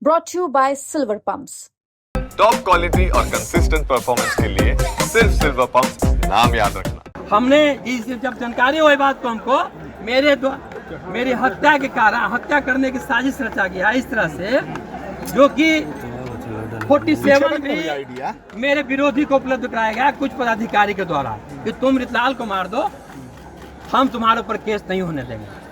brought to you by Silver Pumps. Top quality और consistent performance के लिए सिर्फ सिल्वर पंप नाम याद रखना। हमने इस जब जानकारी हुई बात को हमको मेरी हत्या के कारण हत्या करने की साजिश रचा गया इस तरह से, जो कि 47 भी मेरे विरोधी को उपलब्ध कराया गया कुछ पदाधिकारी के द्वारा कि तुम रितलाल को मार दो, हम तुम्हारे ऊपर केस नहीं होने देंगे।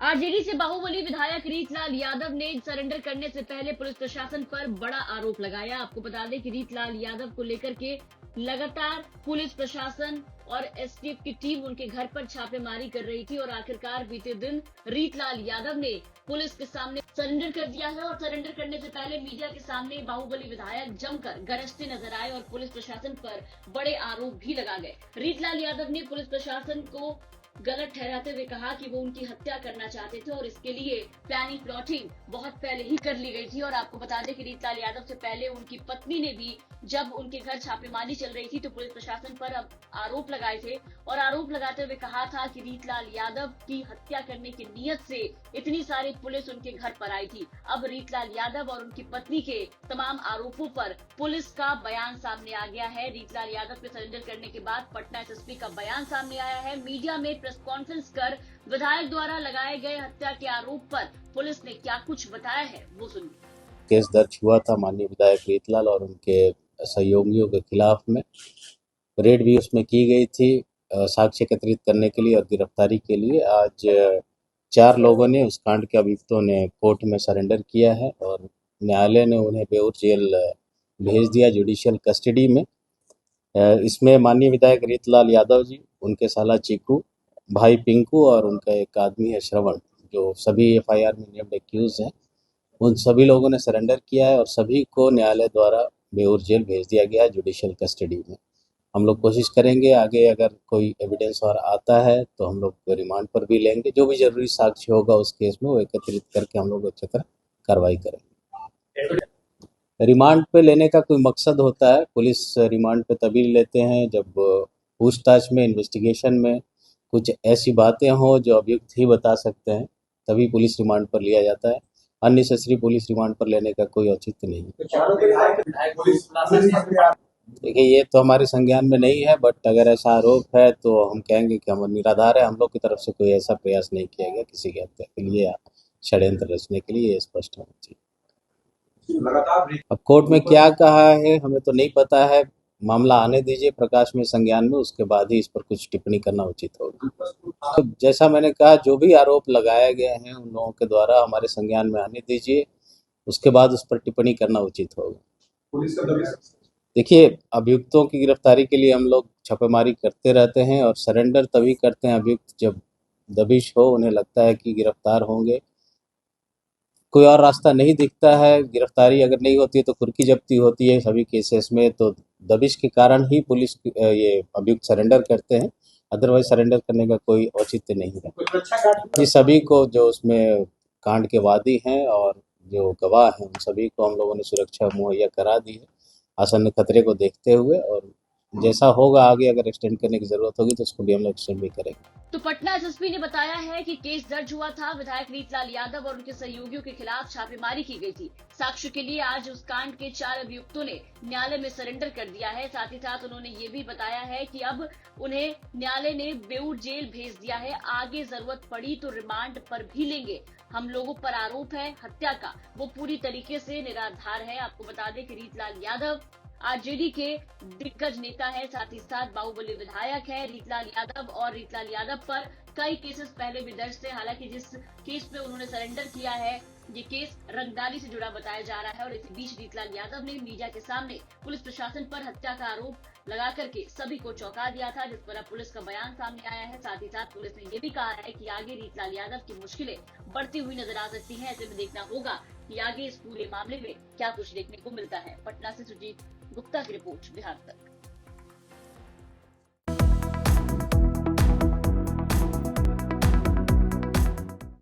आरजेडी से बाहुबली विधायक रीतलाल यादव ने सरेंडर करने से पहले पुलिस प्रशासन पर बड़ा आरोप लगाया। आपको बता दें कि रीतलाल यादव को लेकर के लगातार पुलिस प्रशासन और एसटीएफ की टीम उनके घर पर छापेमारी कर रही थी और आखिरकार बीते दिन रीतलाल यादव ने पुलिस के सामने सरेंडर कर दिया है। और सरेंडर करने से पहले मीडिया के सामने बाहुबली विधायक जमकर गरजते नजर आए और पुलिस प्रशासन पर बड़े आरोप भी लगा गए। रीतलाल यादव ने पुलिस प्रशासन को गलत ठहराते हुए कहा कि वो उनकी हत्या करना चाहते थे और इसके लिए प्लानिंग प्लॉटिंग बहुत पहले ही कर ली गई थी। और आपको बता दें कि रीतलाल यादव से पहले उनकी पत्नी ने भी जब उनके घर छापेमारी चल रही थी तो पुलिस प्रशासन पर आरोप लगाए थे और आरोप लगाते हुए कहा था कि रीतलाल यादव की हत्या करने की नीयत से इतनी सारी पुलिस उनके घर पर आई थी। अब रीतलाल यादव और उनकी पत्नी के तमाम आरोपों पर पुलिस का बयान सामने आ गया है। रीतलाल यादव के सरेंडर करने के बाद पटना एसएसपी का बयान सामने आया है। मीडिया में प्रेस कॉन्फ्रेंस कर विधायक द्वारा लगाए गए हत्या के आरोप पर पुलिस ने क्या कुछ बताया है वो सुनिए। केस दर्ज हुआ था माननीय विधायक रीतलाल और उनके सहयोगियों के खिलाफ में। रेड भी उसमें की गई थी साक्ष्य एकत्रित करने के लिए और गिरफ्तारी के लिए। आज 4 लोगों ने उस कांड के अभियुक्तों ने कोर्ट में सरेंडर किया है और न्यायालय ने उन्हें बेऊर जेल भेज दिया जुडिशियल कस्टडी में। इसमें माननीय विधायक रीतलाल यादव जी, उनके साला चीकू, भाई पिंकू और उनका एक आदमी है श्रवण, जो सभी एफआईआर में नेम्ड एक्यूज हैं, उन सभी लोगों ने सरेंडर किया है और सभी को न्यायालय द्वारा बेऊर जेल भेज दिया गया है जुडिशियल कस्टडी में। हम लोग कोशिश करेंगे आगे अगर कोई एविडेंस और आता है तो हम लोग रिमांड पर भी लेंगे। जो भी जरूरी साक्ष्य होगा उस केस में वो एकत्रित करके हम लोग अच्छी तरह कार्रवाई करेंगे। रिमांड पे लेने का कोई मकसद होता है। पुलिस रिमांड पे तभी लेते हैं जब पूछताछ में, इन्वेस्टिगेशन में कुछ ऐसी बातें हों जो अभियुक्त ही बता सकते हैं, तभी पुलिस रिमांड पर लिया जाता है। अननेसेसरी पुलिस रिमांड पर लेने का कोई औचित्य नहीं। देखिए, ये तो हमारे संज्ञान में नहीं है, बट अगर ऐसा आरोप है तो हम कहेंगे कि हम निराधार है। हम लोग की तरफ से कोई ऐसा प्रयास नहीं किया गया किसी की हत्या के लिए या षड्यंत्र रचने के लिए, ये स्पष्ट होना चाहिए। अब कोर्ट में क्या कहा है हमें तो नहीं पता है। मामला आने दीजिए प्रकाश में, संज्ञान में, उसके बाद ही इस पर कुछ टिप्पणी करना उचित होगा। तो जैसा मैंने कहा, जो भी आरोप लगाए गए हैं उन लोगों के द्वारा हमारे संज्ञान में आने दीजिए, उसके बाद उस पर टिप्पणी करना उचित होगा। देखिए, अभियुक्तों की गिरफ्तारी के लिए हम लोग छापेमारी करते रहते हैं और सरेंडर तभी करते हैं अभियुक्त जब दबिश हो, उन्हें लगता है कि गिरफ्तार होंगे, कोई और रास्ता नहीं दिखता है। गिरफ्तारी अगर नहीं होती है तो कुर्की जब्ती होती है सभी केसेस में, तो दबिश के कारण ही पुलिस ये अभियुक्त सरेंडर करते हैं, अदरवाइज सरेंडर करने का कोई औचित्य नहीं है। ये सभी को जो उसमें कांड के वादी हैं और जो गवाह हैं उन सभी को हम लोगों ने सुरक्षा मुहैया करा दी है आसन्न खतरे को देखते हुए, और जैसा होगा आगे अगर एक्सटेंड करने की जरूरत होगी तो उसको भी हम लोग एक्सटेंड भी करेंगे। तो पटना एसएसपी ने बताया है कि केस दर्ज हुआ था, विधायक रीतलाल यादव और उनके सहयोगियों के खिलाफ छापेमारी की गई थी। साक्ष्य के लिए आज उस कांड के 4 अभियुक्तों ने न्यायालय में सरेंडर कर दिया है। साथ ही साथ उन्होंने ये भी बताया है कि अब उन्हें न्यायालय ने बेऊर जेल भेज दिया है, आगे जरूरत पड़ी तो रिमांड पर भी लेंगे। हम लोगों पर आरोप है हत्या का, वो पूरी तरीके से निराधार है। आपको बता दें कि रीतलाल यादव आरजेडी के दिग्गज नेता है, साथ ही साथ बाहुबली विधायक है रीतलाल यादव, और रीतलाल यादव पर कई केसेस पहले भी दर्ज थे। हालांकि जिस केस में उन्होंने सरेंडर किया है ये केस रंगदारी से जुड़ा बताया जा रहा है। और इसी बीच रीतलाल यादव ने मीडिया के सामने पुलिस प्रशासन पर हत्या का आरोप लगा करके सभी को चौंका दिया था, जिस पर अब पुलिस का बयान सामने आया है। साथ ही साथ पुलिस ने ये भी कहा है कि आगे रीतलाल यादव की मुश्किलें बढ़ती हुई नजर आ सकती हैं। ऐसे में देखना होगा कि आगे इस पूरे मामले में क्या कुछ देखने को मिलता है। पटना से सुजीत गुप्ता की रिपोर्ट, बिहार तक।